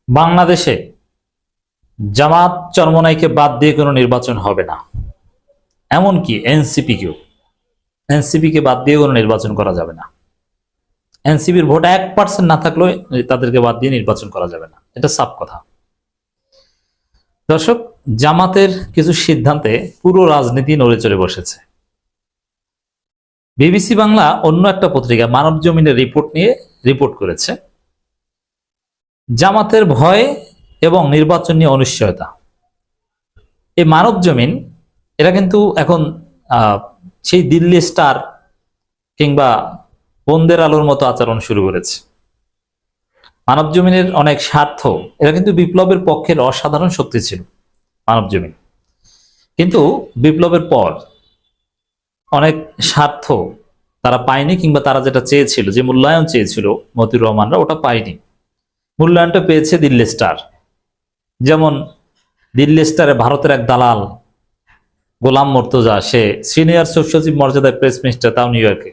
বাংলাদেশে জামাত চরমনাইকে বাদ দিয়ে কোনো নির্বাচন হবে না। এমনকি এনসিপি কে বাদ দিয়ে কোনো নির্বাচন করা যাবে না। এনসিপির ভোট 1% না থাকলেও তাদেরকে বাদ দিয়ে নির্বাচন করা যাবে না, এটা সাফ কথা। দর্শক, জামাতের কিছু সিদ্ধান্তে পুরো রাজনীতি নড়ে চড়ে বসেছে। বিবিসি বাংলা অন্য একটা পত্রিকা মানব জমিনের রিপোর্ট করেছে জামাতের ভয় এবং নির্বাচন নিয়ে অনিশ্চয়তা। এই মানব জমিন এরা কিন্তু এখন সেই দিল্লি স্টার কিংবা বন্দের আলোর মতো আচরণ শুরু করেছে। মানব জমিনের অনেক স্বার্থ, এরা কিন্তু বিপ্লবের পক্ষের অসাধারণ শক্তি ছিল মানব জমিন, কিন্তু বিপ্লবের পর অনেক স্বার্থ তারা পায়নি, কিংবা তারা যেটা চেয়েছিল, যে মূল্যায়ন চেয়েছিল মতিউর রহমানরা, ওটা পায়নি। মূল্যায়নটা পেয়েছে দিল্লি স্টার। যেমন দিল্লি স্টারে ভারতের এক দালাল গোলাম মর্তজা, সে সিনিয়র সচিব মর্যাদায় প্রেস মিনিস্টার, তাও নিউ ইয়র্কে।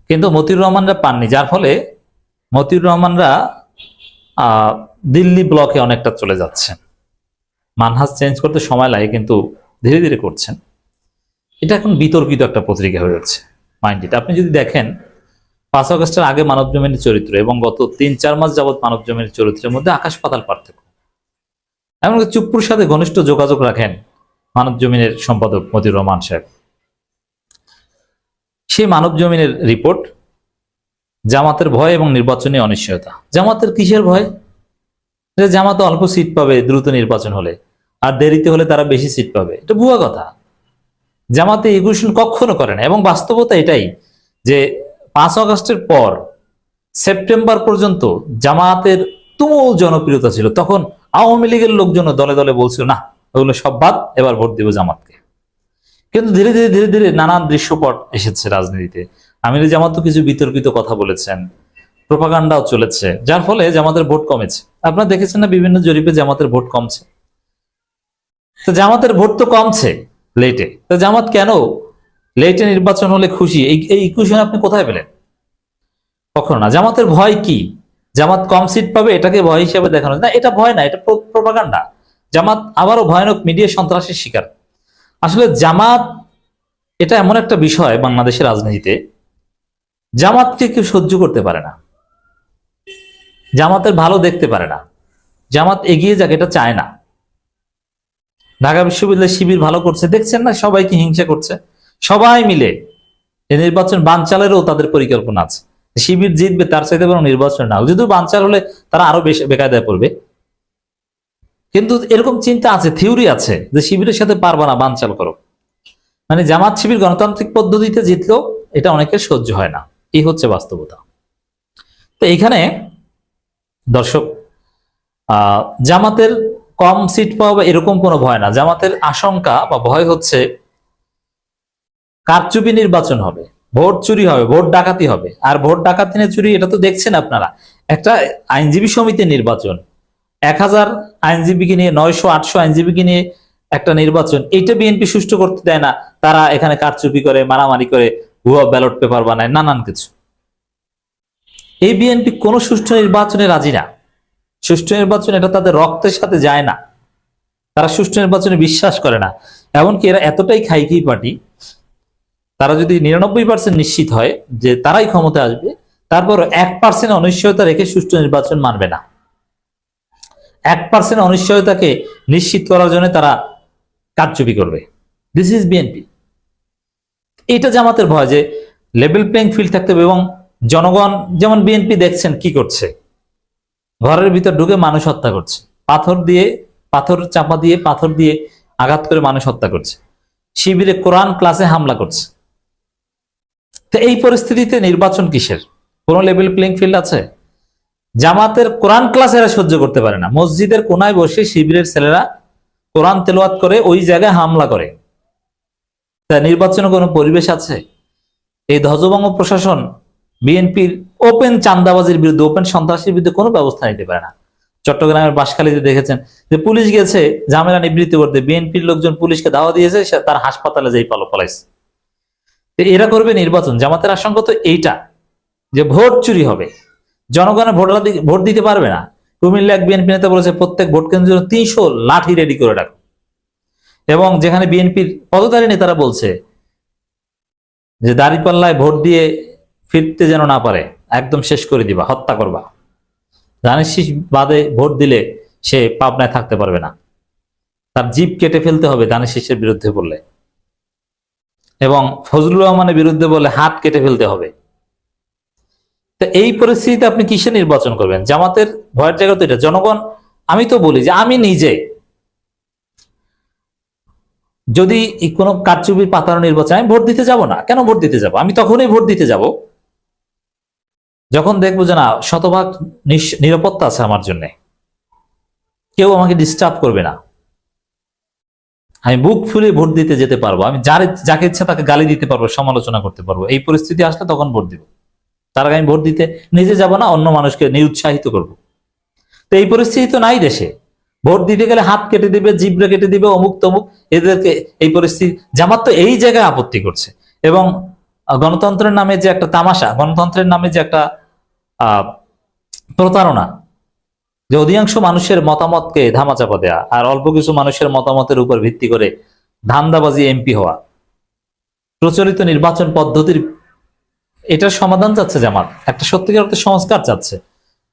কিন্তু মতিউর রহমানরা পাননি, যার ফলে মতিউর রহমানরা দিল্লি ব্লকে অনেকটা চলে যাচ্ছেন। মানহাজ চেঞ্জ করতে সময় লাগে, কিন্তু ধীরে ধীরে করছেন। এটা এখন বিতর্কিত একটা পত্রিকা হয়ে উঠছে মাইন্ড ইট। আপনি যদি দেখেন 5 আগস্টের আগে মানব জমিনের চরিত্র এবং গত 3-4 মাস যাবৎ মানব জমিনের চরিত্রের মধ্যে আকাশ পাতাল পার্থক্য। এমনকি চুপ্পুর সাথে ঘনিষ্ঠ যোগাযোগ রাখেন মানব জমিনের সম্পাদক মতিউর রহমান সাহেব। সেই মানব জমিনের রিপোর্ট জামাতের ভয় এবং নির্বাচনী অনিশ্চয়তা। জামাতের কিসের ভয়? যে জামাত অল্প সিট পাবে দ্রুত নির্বাচন হলে, আর দেরিতে হলে তারা বেশি সিট পাবে। এটা ভুয়া কথা। জামাতে এই ঘোষণা কখনো করে না, এবং বাস্তবতা এটাই যে 5 আগস্টের পর সেপ্টেম্বর পর্যন্ত জামাতের তুমুল জনপ্রিয়তা ছিল। তখন আওয়ামী লীগের লোকজন দলে দলে বলছিল, না ওগুলো সব বাদ, এবার ভোট দিব জামাতকে। কিন্তু ধীরে ধীরে নানান দৃশ্যপট এসেছে রাজনীতিতে। আমির জামাত তো কিছু বিতর্কিত কথা বলেছেন, প্রোপাগান্ডাও চলেছে, যার ফলে জামাতের ভোট কমেছে। আপনারা দেখেছেন না, বিভিন্ন জরিপে জামাতের ভোট কমছে। তো জামাতের ভোট তো কমছে লেটে, তো জামাত কেন লেটে নির্বাচন হলে খুশি? এই ইকুয়েশন আপনি কোথায় পেলেন? কখনো না। জামাতের ভয় কি? জামাত কম সিট পাবে এটাকে ভয় হিসেবে দেখানো না, এটা ভয় না, এটা প্রোপাগান্ডা। জামাত আবারও ভয়ানক মিডিয়া সন্ত্রাসের শিকার। আসলে জামাত এটা এমন একটা বিষয় বাংলাদেশের রাজনীতিতে, জামাতকে কেউ সহ্য করতে পারে না, জামাতের ভালো দেখতে পারে না, জামাত এগিয়ে যাক এটা চায় না। ঢাকা বিশ্ববিদ্যালয় শিবির ভালো করছে, দেখছেন না, সবাইকে হিংসা করছে। সবাই মিলে এই নির্বাচন বানচালেরও তাদের পরিকল্পনা আছে। শিবির জিতবে তার চাইতে বরং নির্বাচন না, যদিও বানচাল হলে তারা আরো বেশি বেকায়দায় পড়বে। কিন্তু এরকম চিন্তা আছে, থিওরি আছে যে শিবিরের সাথে পারবা না, বানচাল করো। মানে জামাত শিবির গণতান্ত্রিক পদ্ধতিতে জিতলেও এটা অনেকের সহ্য হয় না, এই হচ্ছে বাস্তবতা। তো এখানে দর্শক, জামাতের কম সিট পাওয়া এরকম কোনো ভয় না। জামাতের আশঙ্কা বা ভয় হচ্ছে কারচুপি নির্বাচন হবে, ভোট চুরি হবে, ভোট ডাকাতি হবে। আর ভোট ডাকাতি না চুরি, এটা তো দেখছেন আপনারা। একটা আইনজীবী সমিতির নির্বাচন, 1000 আইনজীবীকে নিয়ে, 900-800 আইনজীবীকে নিয়ে একটা নির্বাচন, এইটা বিএনপি সুষ্ঠু করতে দেয় না। তারা এখানে কারচুপি করে, মারামারি করে, ভুয়া ব্যালট পেপার বানায়, নানান কিছু। এই বিএনপি কোনো সুষ্ঠু নির্বাচনে রাজি না। সুষ্ঠু নির্বাচন এটা তাদের রক্তের সাথে যায় না, তারা সুষ্ঠু নির্বাচনে বিশ্বাস করে না। এমনকি এরা এতটাই খাইকি পার্টি, তারা যদি 99% নিশ্চিত হয় যে তারাই ক্ষমতা আসবে, তারপর 1% অনিশ্চয়তা রেখে সুষ্ঠু নির্বাচন মানবে না। 1% অনিশ্চয়তাকে নিশ্চিত করার জন্য তারা কারচুপি করবে। This is BNP. এটা জামাতের ভয় যে লেভেল প্লেইং ফিল্ড থাকতে হবে। এবং জনগণ, যেমন বিএনপি দেখছেন কি করছে, ঘরের ভিতর ঢুকে মানুষ হত্যা করছে, পাথর চাপা দিয়ে, পাথর দিয়ে আঘাত করে মানুষ হত্যা করছে, শিবিরে কোরআন ক্লাসে হামলা করছে। তো এই পরিস্থিতিতে নির্বাচন কিসের? কোন লেভেল প্লেইং ফিল্ড আছে? জামাতের কোরআন ক্লাস এরা সহ্য করতে পারে না। মসজিদের কোনায় বসে শিবিরের ছেলেরা কোরআন তেলাওয়াত করে, ওই জায়গায় হামলা করে। তা নির্বাচনে কোনো পরিবেশ আছে? এই ধ্বজভঙ্গ প্রশাসন বিএনপির ওপেন চাঁদাবাজির বিরুদ্ধে, ওপেন সন্ত্রাসের বিরুদ্ধে কোনো ব্যবস্থা নিতে পারে না। চট্টগ্রামের বাঁশখালীতে দেখেছেন যে পুলিশ গেছে ঝামেলা নিবৃত্তি করতে, বিএনপির লোকজন পুলিশকে দাওয়া দিয়েছে, সে তার হাসপাতালে যেই পলাইছে। এরা করবে নির্বাচন। জামাতের আশঙ্কা তো এইটা যে ভোট চুরি হবে, জনগণের ভোট দিতে পারবে না। কুমিল্লা এক বিএনপি নেতা বলেছে প্রত্যেক ভোট কেন্দ্রের জন্য 300 লাঠি রেডি করে রাখো। এবং যেখানে বিএনপির পদধারী নেতারা বলছে যে দাঁড়িপাল্লায় ভোট দিয়ে ফিরতে যেন না পারে, একদম শেষ করে দিবা, হত্যা করবা। ধানের শীষ বাদে ভোট দিলে সে পাবনায় থাকতে পারবে না, তার জিভ কেটে ফেলতে হবে ধানের শীষের বিরুদ্ধে বললে, এবং ফজলুর রহমানের বিরুদ্ধে বলে হাত কেটে ফেলতে হবে। তো এই পরিস্থিতিতে আপনি কিসে নির্বাচন করবেন? জামাতের ভয়ের জায়গা তো এটা। জনগণ, আমি তো বলি যে আমি নিজে যদি কোনো কারচুপির পাতানো নির্বাচন, আমি ভোট দিতে যাব না। কেন ভোট দিতে যাব? আমি তখনই ভোট দিতে যাব যখন দেখবো যে না, শতভাগ নিরাপত্তা আছে আমার জন্য, কেউ আমাকে ডিস্টার্ব করবে না, আমি বুক ফুলে ভোট দিতে যেতে পারবো, আমি যাকে ইচ্ছা তাকে গালি দিতে পারবো, সমালোচনা করতে পারবো। এই পরিস্থিতি আসলে তখন ভোট দিব। তার আগে আমি ভোট দিতে নিজে যাব না, অন্য মানুষকে নিরুৎসাহিত করব। তো এই পরিস্থিতি তো নাই দেশে। ভোট দিতে গেলে হাত কেটে দিবে, জিব্রা কেটে দিবে, অমুক তমুক, এদেরকে এই পরিস্থিতি। জামাত তো এই জায়গায় আপত্তি করছে। এবং গণতন্ত্রের নামে যে একটা তামাশা, গণতন্ত্রের নামে যে একটা প্রতারণা, যে অধিকাংশ মানুষের মতামতকে ধামাচাপা দেয়া আর অল্প কিছু মানুষের মতামতের উপর ভিত্তি করে ধান্দাবাজি এমপি হওয়া, প্রচলিত নির্বাচন পদ্ধতির এটার সমাধান চাচ্ছে জামাত। একটা সত্যিকার অর্থে সংস্কার চাচ্ছে।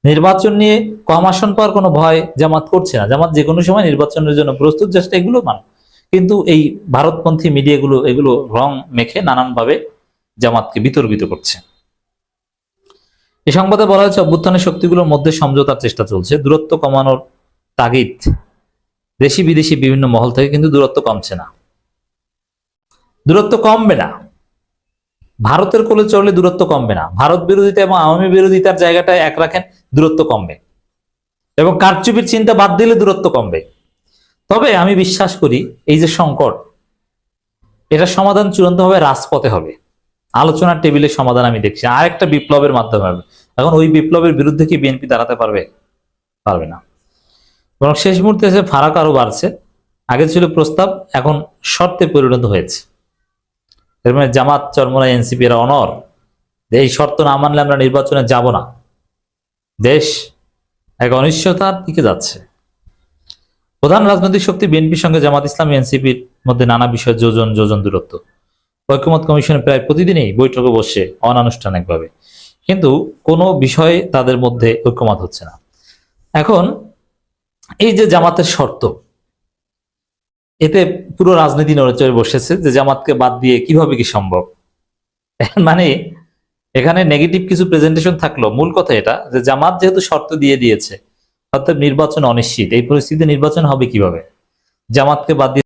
নির্বাচন নিয়ে কম আসন পাওয়ার কোনো ভয় জামাত করছে না। জামাত যে কোনো সময় নির্বাচনের জন্য প্রস্তুত, চেষ্টা এগুলো মান। কিন্তু এই ভারতপন্থী মিডিয়াগুলো এগুলো রং মেখে নানানভাবে জামাতকে বিতর্কিত করছে। এই সংবাদে বলা হয়েছে অভ্যুত্থানের শক্তিগুলোর মধ্যে সমঝোতার চেষ্টা চলছে, দূরত্ব কমানোর তাগিদ দেশি বিদেশি বিভিন্ন মহল থেকে, কিন্তু দূরত্ব কমছে না, দূরত্ব কমবে না। ভারতের কোলে চড়লে দূরত্ব কমবে না। ভারত বিরোধিতা এবং আওয়ামী বিরোধিতার জায়গাটায় এক রাখেন, দূরত্ব কমবে। এবং কারচুপির চিন্তা বাদ দিলে দূরত্ব কমবে। তবে আমি বিশ্বাস করি এই যে সংকট, এটা সমাধান চূড়ান্তভাবে রাজপথে হবে, আলোচনার টেবিলে সমাধান আমি দেখছি। আরেকটা বিপ্লবের মাধ্যমে হবে। এখন ওই বিপ্লবের বিরুদ্ধে কি বিএনপি দাঁড়াতে পারবে? পারবে না। বরং শেষ মুহূর্তে এসে ফারাক আরো বাড়ছে। আগে ছিল প্রস্তাব, এখন শর্তে পরিণত হয়েছে। এর মানে জামাত, চরমোনাই, এনসিপি এরা অনর, এই শর্ত না মানলে আমরা নির্বাচনে যাব না। দেশ এক অনিশ্চয়তার দিকে যাচ্ছে। প্রধান রাজনৈতিক শক্তি বিএনপির সঙ্গে জামাত ইসলামী, এনসিপির মধ্যে নানা বিষয়ে যোজন যোজন দূরত্ব। ঐক্যমত কমিশনে প্রায় প্রতিদিনই বৈঠকে বসে অনানুষ্ঠানিকভাবে, কিন্তু কোনো বিষয়ে তাদের মধ্যে ঐক্যমত হচ্ছে না। এখন এই যে জামাতের শর্ত, এতে পুরো রাজনীতি নড়েচড়ে বসেছে যে জামাতকে বাদ দিয়ে কিভাবে কি সম্ভব। মানে এখানে নেগেটিভ কিছু প্রেজেন্টেশন থাকলো, মূল কথা এটা যে জামাত যেহেতু শর্ত দিয়ে দিয়েছে, অর্থাৎ নির্বাচন অনিশ্চিত, এই পরিস্থিতিতে নির্বাচন হবে কিভাবে? জামাতকে বাদ দিয়ে